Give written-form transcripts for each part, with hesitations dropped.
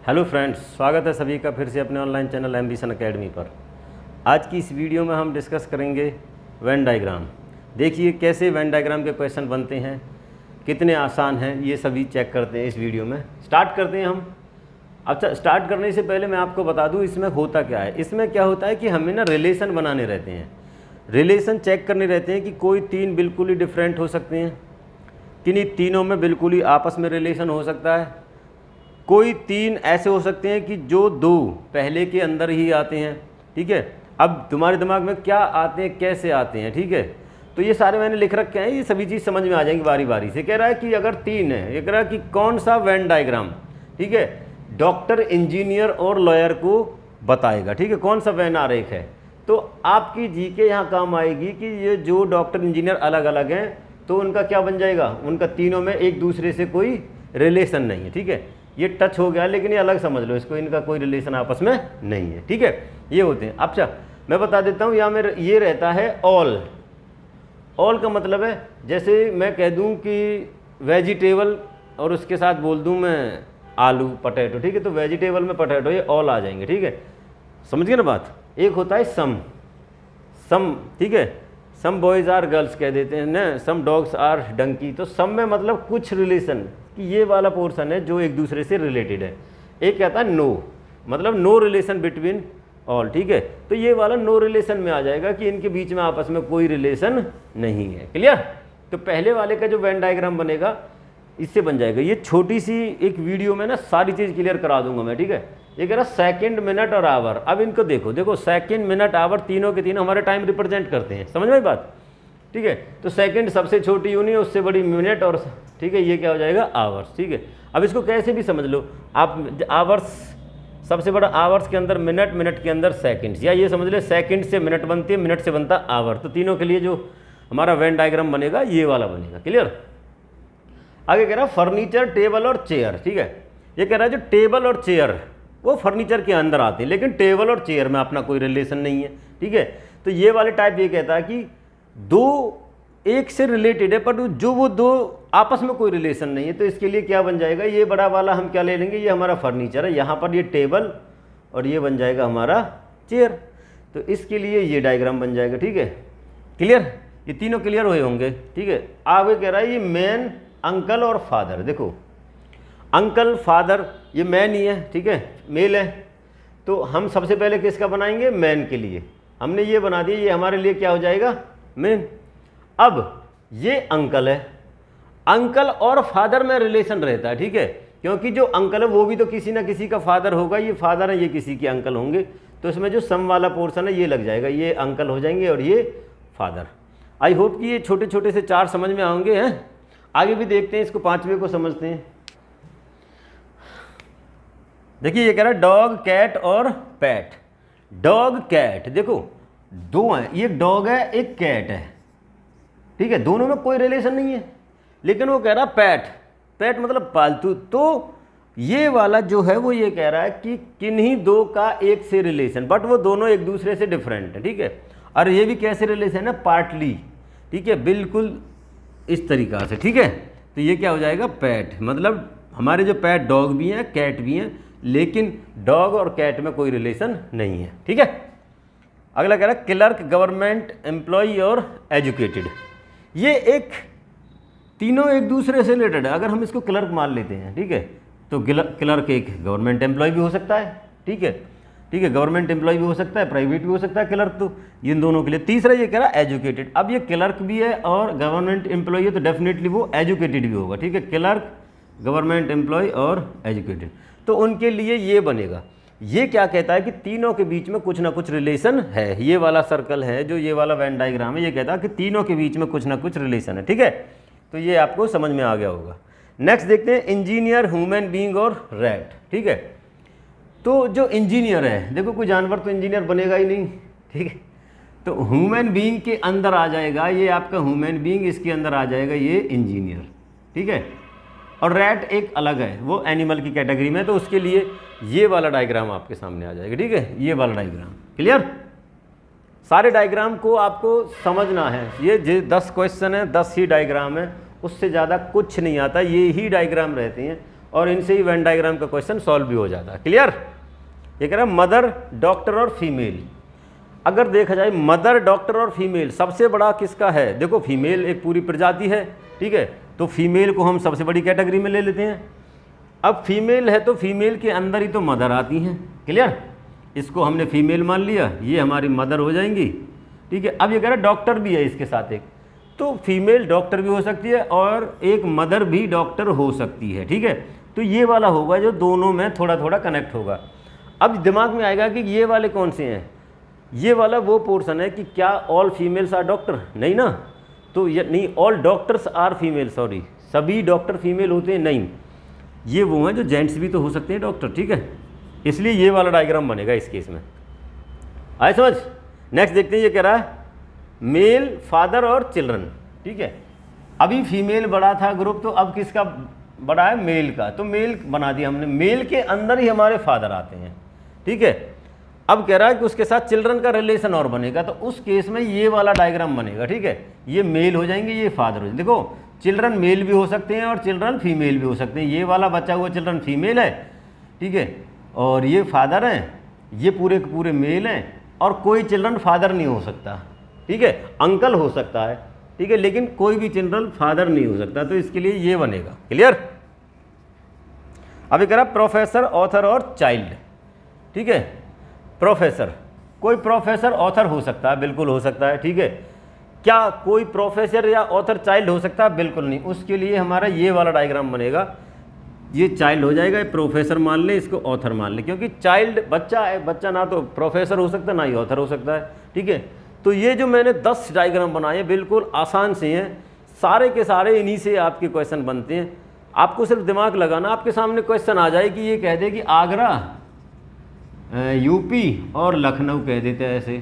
Hello friends, स्वागत है सभी का फिर से अपने ऑनलाइन चैनल एम्बिशन एकेडमी पर। आज की इस वीडियो में हम डिस्कस करेंगे वेन डायग्राम। देखिए कैसे वेन डायग्राम के क्वेश्चन बनते हैं, कितने आसान हैं, ये सभी चेक करते हैं इस वीडियो में। स्टार्ट करते हैं हम। अच्छा, स्टार्ट करने से पहले मैं आपको बता दूं इसमें होता क्या है। इसमें क्या होता है कि हमें ना रिलेशन बनाने रहते हैं, रिलेशन चेक करने रहते हैं कि कोई तीन बिल्कुल ही डिफरेंट हो सकते हैं, किन्हीं तीनों में बिल्कुल ही आपस में रिलेशन हो सकता है, कोई तीन ऐसे हो सकते हैं कि जो दो पहले के अंदर ही आते हैं। ठीक है, अब तुम्हारे दिमाग में क्या आते हैं, कैसे आते हैं, ठीक है, तो ये सारे मैंने लिख रखे हैं, ये सभी चीज़ समझ में आ जाएंगी बारी बारी से। कह रहा है कि अगर तीन है, ये कह रहा है कि कौन सा वेन डायग्राम, ठीक है, डॉक्टर, इंजीनियर और लॉयर को बताएगा। ठीक है, कौन सा वेन आरेख है, तो आपकी जी के यहाँ काम आएगी कि ये जो डॉक्टर इंजीनियर अलग अलग हैं तो उनका क्या बन जाएगा, उनका तीनों में एक दूसरे से कोई रिलेशन नहीं है। ठीक है, ये टच हो गया, लेकिन ये अलग समझ लो इसको, इनका कोई रिलेशन आपस में नहीं है। ठीक है, ये होते हैं। अच्छा, मैं बता देता हूँ, यहाँ में ये रहता है ऑल। ऑल का मतलब है, जैसे मैं कह दूँ कि वेजिटेबल और उसके साथ बोल दूँ मैं आलू, पटेटो, ठीक है, तो वेजिटेबल में पटेटो, ये ऑल आ जाएंगे। ठीक है, समझ गए ना बात। एक होता है सम, ठीक है, सम बॉयज़ आर गर्ल्स कह देते हैं ना, सम डॉग्स आर डंकी। तो सम में मतलब कुछ रिलेशन, कि ये वाला पोर्शन है जो एक दूसरे से रिलेटेड है। एक कहता है नो, मतलब नो रिलेशन बिटवीन ऑल। ठीक है, तो ये वाला नो रिलेशन में आ जाएगा कि इनके बीच में आपस में कोई रिलेशन नहीं है। क्लियर। तो पहले वाले का जो वेन डायग्राम बनेगा इससे बन जाएगा। ये छोटी सी एक वीडियो में ना सारी चीज़ क्लियर करा दूंगा मैं। ठीक है, ये कह रहा सेकंड, मिनट और आवर। अब इनको देखो सेकंड, मिनट, आवर तीनों के तीनों हमारे टाइम रिप्रेजेंट करते हैं। समझ में बात। ठीक है, तो सेकंड सबसे छोटी यूनिट, उससे बड़ी मिनट, और ठीक है ये क्या हो जाएगा, आवर्स। ठीक है, अब इसको कैसे भी समझ लो आप, आवर्स सबसे बड़ा, आवर्स के अंदर मिनट, मिनट के अंदर सेकंड्स, या ये समझ ले सेकंड से मिनट बनती है, मिनट से बनता आवर। तो तीनों के लिए जो हमारा वेन डायग्राम बनेगा ये वाला बनेगा। क्लियर। आगे कह रहा है फर्नीचर, टेबल और चेयर। ठीक है, ये कह रहा है जो टेबल और चेयर वो फर्नीचर के अंदर आते हैं, लेकिन टेबल और चेयर में अपना कोई रिलेशन नहीं है। ठीक है, तो ये वाले टाइप ये कहता है कि दो एक से रिलेटेड है, पर जो वो दो आपस में कोई रिलेशन नहीं है, तो इसके लिए क्या बन जाएगा, ये बड़ा वाला हम क्या ले लेंगे, ये हमारा फर्नीचर है, यहाँ पर ये टेबल और ये बन जाएगा हमारा चेयर। तो इसके लिए ये डायग्राम बन जाएगा। ठीक है, क्लियर, ये तीनों क्लियर हुए होंगे। ठीक है, आगे कह रहा है ये मैन, अंकल और फादर। देखो अंकल, फादर, ये मैन ही है, ठीक है, मेल है, तो हम सबसे पहले किसका बनाएंगे, मैन के लिए हमने ये बना दिया, ये हमारे लिए क्या हो जाएगा, मैन। अब ये अंकल है, अंकल और फादर में रिलेशन रहता है। ठीक है, क्योंकि जो अंकल है वो भी तो किसी ना किसी का फादर होगा, ये फादर है, ये किसी के अंकल होंगे, तो इसमें जो सम वाला पोर्शन है ये लग जाएगा, ये अंकल हो जाएंगे और ये फादर। आई होप कि ये छोटे छोटे से चार समझ में आएंगे हैं। आगे भी देखते हैं, इसको पांचवें को समझते हैं। देखिए ये कह रहा है डॉग, कैट और पैट। डॉग, कैट, देखो दो हैं, एक डॉग है, एक कैट है। ठीक है, दोनों में कोई रिलेशन नहीं है, लेकिन वो कह रहा पैट, पैट मतलब पालतू। तो ये वाला जो है वो ये कह रहा है कि किन्हीं दो का एक से रिलेशन, बट वो दोनों एक दूसरे से डिफरेंट है। ठीक है, और ये भी कैसे रिलेशन है, पार्टली। ठीक है, बिल्कुल इस तरीका से। ठीक है, तो ये क्या हो जाएगा, पैट, मतलब हमारे जो पैट डॉग भी हैं, कैट भी हैं, लेकिन डॉग और कैट में कोई रिलेशन नहीं है। ठीक है, अगला कह रहा है क्लर्क, गवर्नमेंट एम्प्लॉय और एजुकेटेड। ये एक तीनों एक दूसरे से रिलेटेड है। अगर हम इसको क्लर्क मान लेते हैं, ठीक है, तो क्लर्क एक गवर्नमेंट एम्प्लॉय भी हो सकता है। ठीक है, ठीक है, गवर्नमेंट एम्प्लॉय भी हो सकता है, प्राइवेट भी हो सकता है क्लर्क, तो इन दोनों के लिए। तीसरा ये कह रहा है एजुकेटेड। अब ये क्लर्क भी है और गवर्नमेंट एम्प्लॉय है, तो डेफिनेटली वो एजुकेटेड भी होगा। ठीक है, क्लर्क, गवर्नमेंट एम्प्लॉय और एजुकेटेड, तो उनके लिए ये बनेगा। ये क्या कहता है कि तीनों के बीच में कुछ ना कुछ रिलेशन है। ये वाला सर्कल है जो ये वाला वेन डायग्राम है, ये कहता है कि तीनों के बीच में कुछ ना कुछ रिलेशन है। ठीक है, तो ये आपको समझ में आ गया होगा। नेक्स्ट देखते हैं इंजीनियर, ह्यूमन बीइंग और रैट। ठीक है, तो जो इंजीनियर है, देखो कोई जानवर तो इंजीनियर बनेगा ही नहीं। ठीक है, तो ह्यूमन बीइंग के अंदर आ जाएगा ये आपका ह्यूमन बीइंग, इसके अंदर आ जाएगा ये इंजीनियर। ठीक है, और रैट एक अलग है, वो एनिमल की कैटेगरी में है, तो उसके लिए ये वाला डायग्राम आपके सामने आ जाएगा। ठीक है, ये वाला डायग्राम। क्लियर, सारे डायग्राम को आपको समझना है। ये 10 क्वेश्चन है, 10 ही डायग्राम है, उससे ज़्यादा कुछ नहीं आता, ये ही डायग्राम रहते हैं और इनसे ही वेन डायग्राम का क्वेश्चन सॉल्व भी हो जाता है। क्लियर? ये कह रहा है मदर, डॉक्टर और फीमेल। अगर देखा जाए मदर, डॉक्टर और फीमेल सबसे बड़ा किसका है? देखो फीमेल एक पूरी प्रजाति है, ठीक है, तो फीमेल को हम सबसे बड़ी कैटेगरी में ले लेते हैं। अब फीमेल है तो फीमेल के अंदर ही तो मदर आती हैं। क्लियर? इसको हमने फीमेल मान लिया, ये हमारी मदर हो जाएंगी, ठीक है। अब ये कह रहा है डॉक्टर भी है इसके साथ एक, तो फीमेल डॉक्टर भी हो सकती है और एक मदर भी डॉक्टर हो सकती है, ठीक है। तो ये वाला होगा जो दोनों में थोड़ा थोड़ा कनेक्ट होगा। अब दिमाग में आएगा कि ये वाले कौन से हैं? ये वाला वो पोर्शन है कि क्या ऑल फीमेल्स आर डॉक्टर? नहीं ना, तो ये नहीं, all doctors are female, sorry, सभी डॉक्टर फीमेल होते हैं? नहीं, ये वो हैं जो जेंट्स भी तो हो सकते हैं डॉक्टर, ठीक है। इसलिए ये वाला डायग्राम बनेगा इस केस में। आए समझ? नेक्स्ट देखते हैं, ये कह रहा है मेल, फादर और चिल्ड्रन, ठीक है। अभी फीमेल बड़ा था ग्रुप, तो अब किसका बड़ा है? मेल का, तो मेल बना दिया हमने। मेल के अंदर ही हमारे फादर आते हैं, ठीक है। अब कह रहा है कि उसके साथ चिल्ड्रन का रिलेशन और बनेगा, तो उस केस में ये वाला डायग्राम बनेगा, ठीक है। ये मेल हो जाएंगे, ये फादर हो जाएंगे। देखो चिल्ड्रन मेल भी हो सकते हैं और चिल्ड्रन फीमेल भी हो सकते हैं। ये वाला बचा हुआ चिल्ड्रन फीमेल है, ठीक है, और ये फादर हैं, ये पूरे के पूरे मेल हैं, और कोई चिल्ड्रन फादर नहीं हो सकता, ठीक है। अंकल हो सकता है, ठीक है, लेकिन कोई भी चिल्ड्रन फादर नहीं हो सकता, तो इसके लिए ये बनेगा। क्लियर? अभी कह रहा प्रोफेसर, ऑथर और चाइल्ड, ठीक है। प्रोफेसर, कोई प्रोफेसर ऑथर हो सकता है, बिल्कुल हो सकता है, ठीक है। क्या कोई प्रोफेसर या ऑथर चाइल्ड हो सकता है? बिल्कुल नहीं। उसके लिए हमारा ये वाला डायग्राम बनेगा, ये चाइल्ड हो जाएगा, ये प्रोफेसर मान ले, इसको ऑथर मान ले, क्योंकि चाइल्ड बच्चा है, बच्चा ना तो प्रोफेसर हो सकता है ना ही ऑथर हो सकता है, ठीक है। तो ये जो मैंने 10 डायग्राम बनाए बिल्कुल आसान से हैं, सारे के सारे इन्हीं से आपके क्वेश्चन बनते हैं। आपको सिर्फ दिमाग लगाना, आपके सामने क्वेश्चन आ जाए कि ये कह दे कि आगरा यूपी और लखनऊ कह देते हैं ऐसे,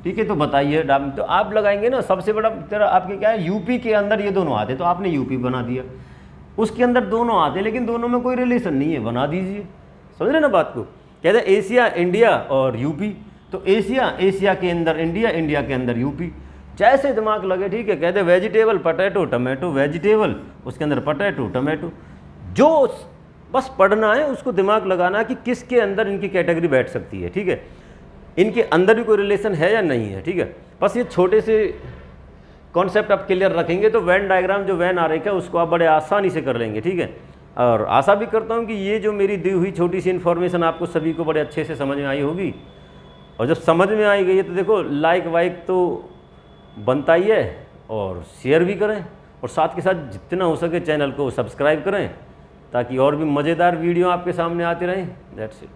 ठीक है, तो बताइए। तो आप लगाएंगे ना, सबसे बड़ा तेरा आपके क्या है, यूपी के अंदर ये दोनों आते, तो आपने यूपी बना दिया। उसके अंदर दोनों आते लेकिन दोनों में कोई रिलेशन नहीं है, बना दीजिए। समझ रहे ना बात को? कहते हैं एशिया, इंडिया और यूपी, तो एशिया, एशिया के अंदर इंडिया, इंडिया के अंदर यूपी, जैसे दिमाग लगे, ठीक है। कहते हैं वेजिटेबल, पोटैटो, टमाटो, वेजिटेबल, उसके अंदर पोटैटो, टमाटो, जो बस पढ़ना है, उसको दिमाग लगाना है कि किसके अंदर इनकी कैटेगरी बैठ सकती है, ठीक है। इनके अंदर भी कोई रिलेशन है या नहीं है, ठीक है। बस ये छोटे से कॉन्सेप्ट आप क्लियर रखेंगे तो वेन डायग्राम जो वेन आरेख है उसको आप बड़े आसानी से कर लेंगे, ठीक है। और आशा भी करता हूँ कि ये जो मेरी दी हुई छोटी सी इन्फॉर्मेशन आपको सभी को बड़े अच्छे से समझ में आई होगी। और जब समझ में आई गई है तो देखो लाइक वाइक तो बनता ही है, और शेयर भी करें, और साथ के साथ जितना हो सके चैनल को सब्सक्राइब करें, ताकि और भी मज़ेदार वीडियो आपके सामने आते रहें। That's it.